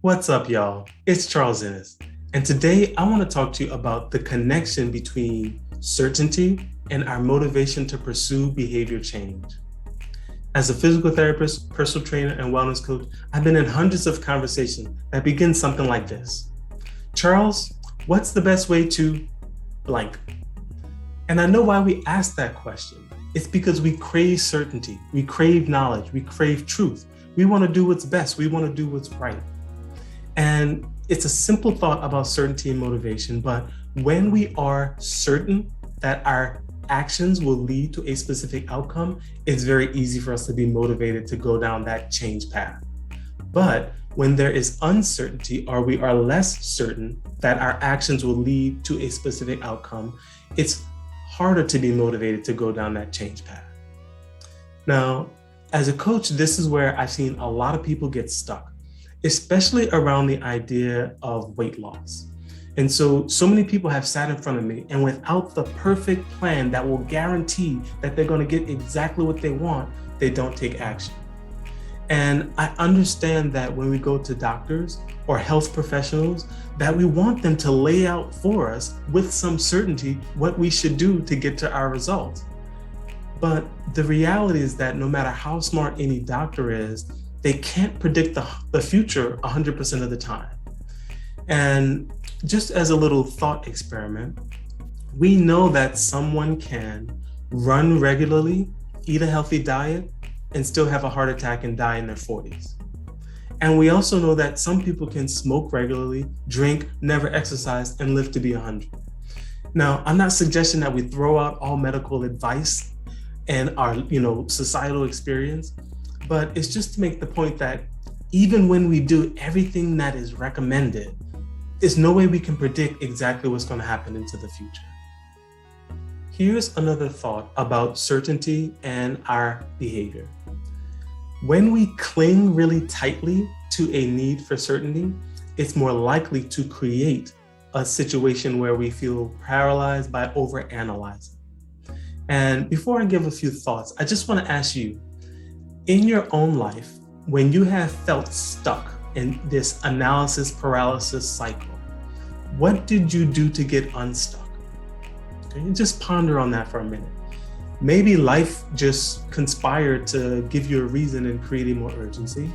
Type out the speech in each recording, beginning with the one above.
What's up, y'all? It's Charles Inniss, and today I want to talk to you about the connection between certainty and our motivation to pursue behavior change. As a physical therapist, personal trainer, and wellness coach, I've been in hundreds of conversations that begin something like this. Charles, what's the best way to blank? And I know why we ask that question. It's because we crave certainty, we crave knowledge, we crave truth. We want to do what's best, we want to do what's right. And it's a simple thought about certainty and motivation, but when we are certain that our actions will lead to a specific outcome, it's very easy for us to be motivated to go down that change path. But when there is uncertainty, or we are less certain that our actions will lead to a specific outcome, it's harder to be motivated to go down that change path. Now, as a coach, this is where I've seen a lot of people get stuck, especially around the idea of weight loss. And so many people have sat in front of me, and without the perfect plan that will guarantee that they're going to get exactly what they want, they don't take action. And I understand that when we go to doctors or health professionals, that we want them to lay out for us with some certainty what we should do to get to our results. But the reality is that no matter how smart any doctor is, they can't predict the future 100% of the time. And just as a little thought experiment, we know that someone can run regularly, eat a healthy diet, and still have a heart attack and die in their 40s. And we also know that some people can smoke regularly, drink, never exercise, and live to be 100. Now, I'm not suggesting that we throw out all medical advice and our societal experience, but it's just to make the point that even when we do everything that is recommended, there's no way we can predict exactly what's going to happen into the future. Here's another thought about certainty and our behavior. When we cling really tightly to a need for certainty, it's more likely to create a situation where we feel paralyzed by overanalyzing. And before I give a few thoughts, I just want to ask you, in your own life, when you have felt stuck in this analysis paralysis cycle, what did you do to get unstuck? Okay, just ponder on that for a minute. Maybe life just conspired to give you a reason and create more urgency.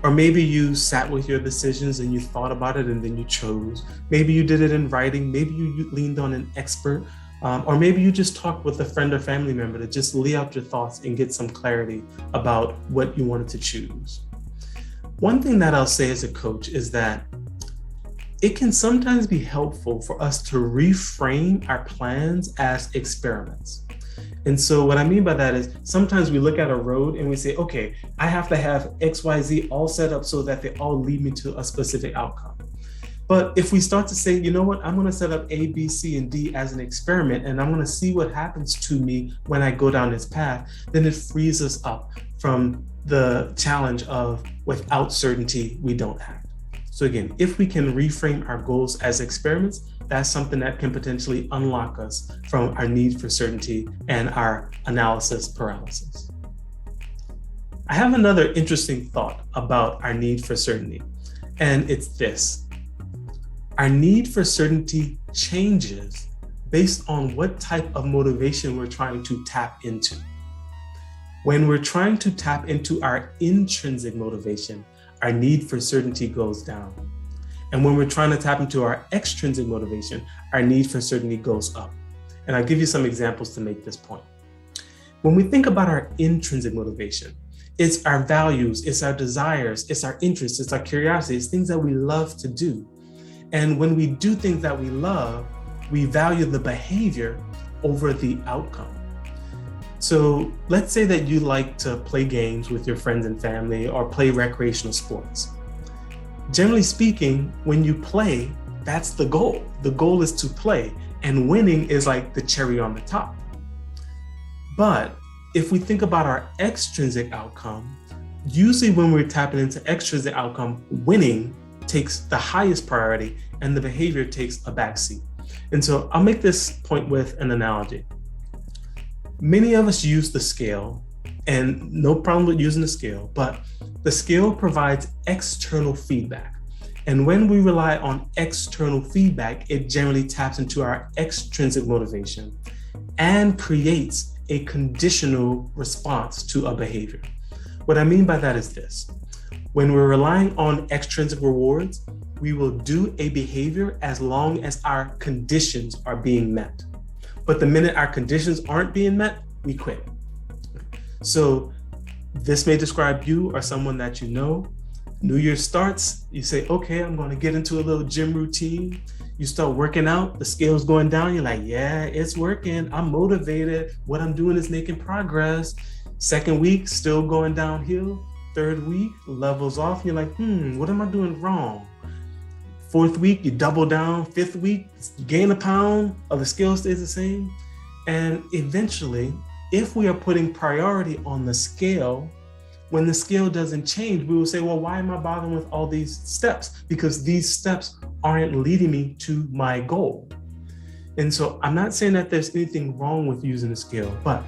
Or maybe you sat with your decisions and you thought about it and then you chose. Maybe you did it in writing. Maybe you leaned on an expert. Or maybe you just talked with a friend or family member to just lay out your thoughts and get some clarity about what you wanted to choose. One thing that I'll say as a coach is that it can sometimes be helpful for us to reframe our plans as experiments. And so what I mean by that is sometimes we look at a road and we say, okay, I have to have XYZ all set up so that they all lead me to a specific outcome. But if we start to say, you know what, I'm going to set up A, B, C, and D as an experiment, and I'm going to see what happens to me when I go down this path, then it frees us up from the challenge of without certainty, we don't act. So again, if we can reframe our goals as experiments, that's something that can potentially unlock us from our need for certainty and our analysis paralysis. I have another interesting thought about our need for certainty, and it's this. Our need for certainty changes based on what type of motivation we're trying to tap into. When we're trying to tap into our intrinsic motivation, our need for certainty goes down. And when we're trying to tap into our extrinsic motivation, our need for certainty goes up. And I'll give you some examples to make this point. When we think about our intrinsic motivation, it's our values, it's our desires, it's our interests, it's our curiosity, it's things that we love to do. And when we do things that we love, we value the behavior over the outcome. So let's say that you like to play games with your friends and family or play recreational sports. Generally speaking, when you play, that's the goal. The goal is to play, and winning is like the cherry on the top. But if we think about our extrinsic outcome, usually when we're tapping into extrinsic outcome, winning takes the highest priority and the behavior takes a backseat. And so I'll make this point with an analogy. Many of us use the scale, and no problem with using the scale, but the scale provides external feedback. And when we rely on external feedback, it generally taps into our extrinsic motivation and creates a conditional response to a behavior. What I mean by that is this. When we're relying on extrinsic rewards, we will do a behavior as long as our conditions are being met. But the minute our conditions aren't being met, we quit. So this may describe you or someone that you know. New Year starts, you say, okay, I'm going to get into a little gym routine. You start working out, the scale's going down. You're like, yeah, it's working. I'm motivated. What I'm doing is making progress. Second week, still going downhill. Third week, levels off. You're like, what am I doing wrong? Fourth week, you double down. Fifth week, you gain a pound, or the scale stays the same. And eventually, if we are putting priority on the scale, when the scale doesn't change, we will say, well, why am I bothering with all these steps? Because these steps aren't leading me to my goal. And so I'm not saying that there's anything wrong with using a scale, but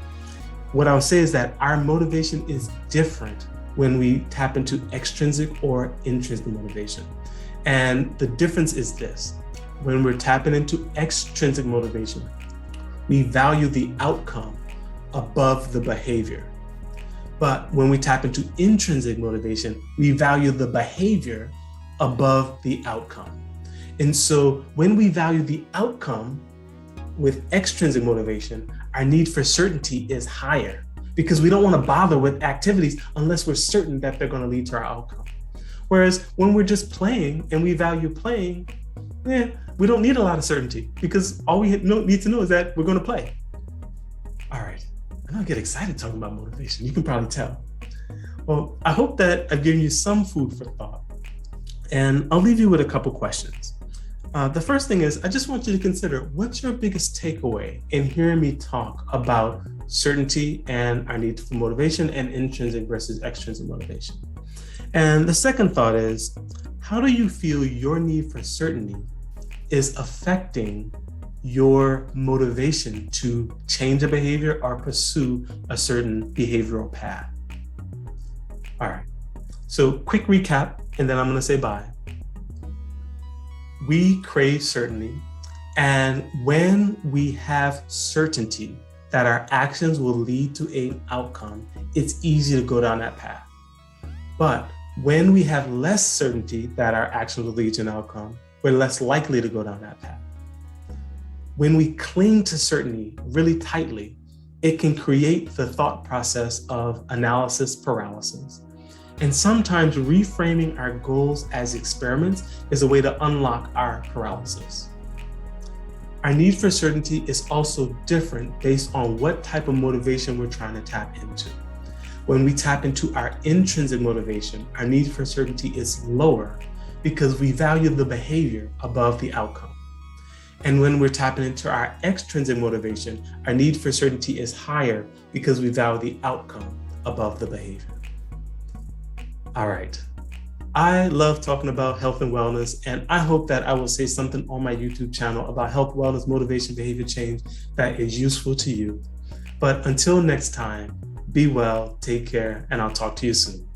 what I'll say is that our motivation is different when we tap into extrinsic or intrinsic motivation. And the difference is this: when we're tapping into extrinsic motivation, we value the outcome above the behavior. But when we tap into intrinsic motivation, we value the behavior above the outcome. And so when we value the outcome with extrinsic motivation, our need for certainty is higher because we don't want to bother with activities unless we're certain that they're going to lead to our outcome. Whereas when we're just playing and we value playing, we don't need a lot of certainty because all we need to know is that we're going to play. All right. I don't get excited talking about motivation. You can probably tell. Well, I hope that I've given you some food for thought. And I'll leave you with a couple questions. The first thing is, I just want you to consider, what's your biggest takeaway in hearing me talk about certainty and our need for motivation and intrinsic versus extrinsic motivation? And the second thought is, how do you feel your need for certainty is affecting your motivation to change a behavior or pursue a certain behavioral path? All right, so quick recap, and then I'm going to say bye. We crave certainty, and when we have certainty that our actions will lead to an outcome, it's easy to go down that path. But when we have less certainty that our actions will lead to an outcome, we're less likely to go down that path. When we cling to certainty really tightly, it can create the thought process of analysis paralysis. And sometimes reframing our goals as experiments is a way to unlock our paralysis. Our need for certainty is also different based on what type of motivation we're trying to tap into. When we tap into our intrinsic motivation, our need for certainty is lower because we value the behavior above the outcome. And when we're tapping into our extrinsic motivation, our need for certainty is higher because we value the outcome above the behavior. All right. I love talking about health and wellness, and I hope that I will say something on my YouTube channel about health, wellness, motivation, behavior change that is useful to you. But until next time, be well, take care, and I'll talk to you soon.